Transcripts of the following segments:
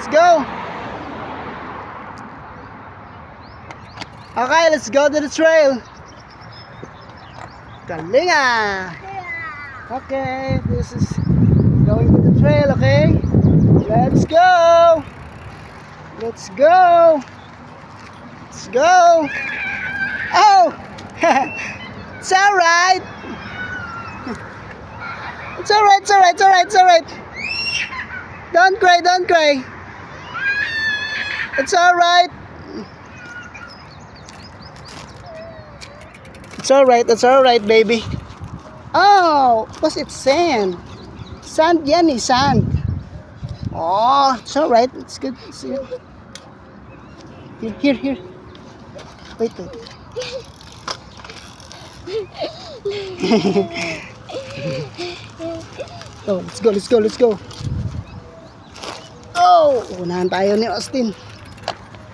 Let's go. Okay, let's go to the trail. Kalinga. Okay, this is going to the trail, okay? Let's go. Let's go. Let's go. Oh! It's alright. It's alright, it's alright, it's alright, it's alright. Don't cry, don't cry. It's alright. It's alright, baby. Oh, because it's sand. Sand yan, sand. Oh, it's alright. It's good. It's good. Here. Wait. Oh, let's go. Oh, unahan tayo ni Austin.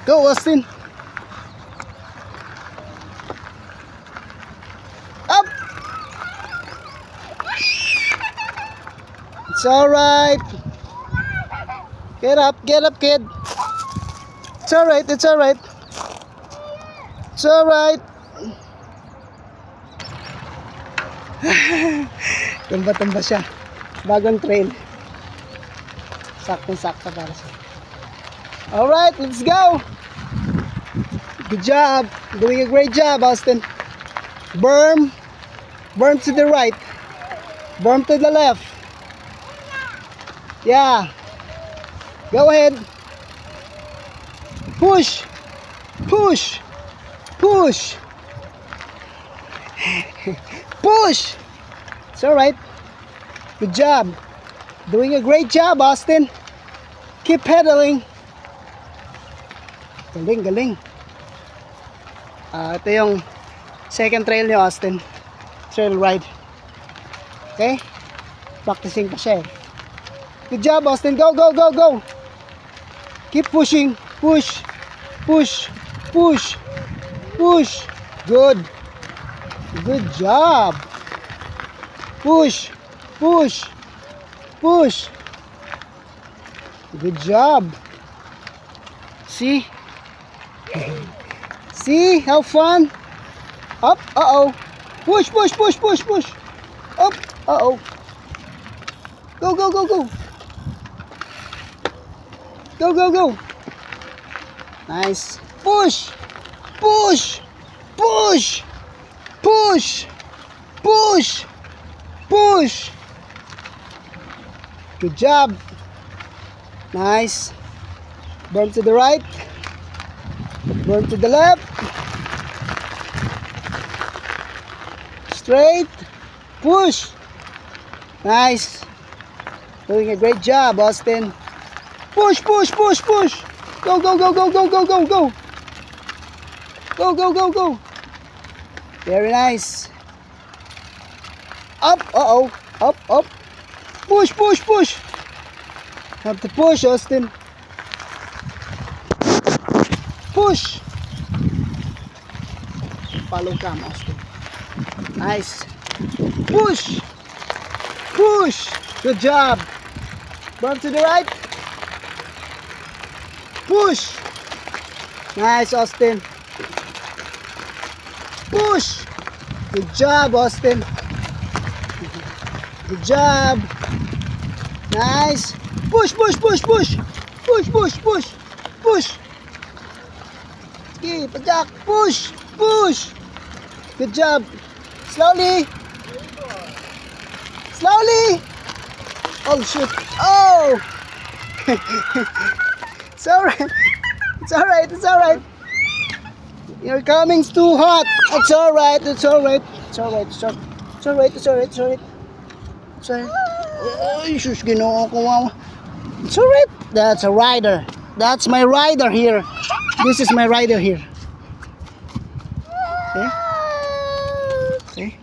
Go, Austin. Up. It's alright. Get up, kid. It's alright. Tumba siya. Bagong trail. Sakto para siya. Alright, let's go. Good job. Doing a great job, Austin. Berm to the right. Berm to the left. Yeah. Go ahead. Push. Push. It's alright. Good job. Doing a great job, Austin. Keep pedaling. Galing. Ito yung second trail ni Austin. Trail ride. Okay? Practicing pa siya eh. Good job, Austin. Go. Keep pushing. Push. Good job. Push. Good job. See how fun? Up. Push. Up. Go. Nice. Push. Good job. Nice. Burn to the right. Burn to the left. Straight. Push. Nice. Doing a great job, Austin. Push. Go. Go. Very nice. Up. Up. Push. Have to push, Austin. Push. Follow cam, Austin. Nice. Push. Good job. Burn to the right. Push. Nice, Austin. Push. Good job, Austin. Good job. Nice. Push. Okay, pagak. Push. Good job. Slowly. Oh, shoot. Oh. It's alright. You're coming too hot. It's alright. Ay, sus, ginoo ko, wow. It's alright. That's a rider. That's my rider here. This is my rider here. See?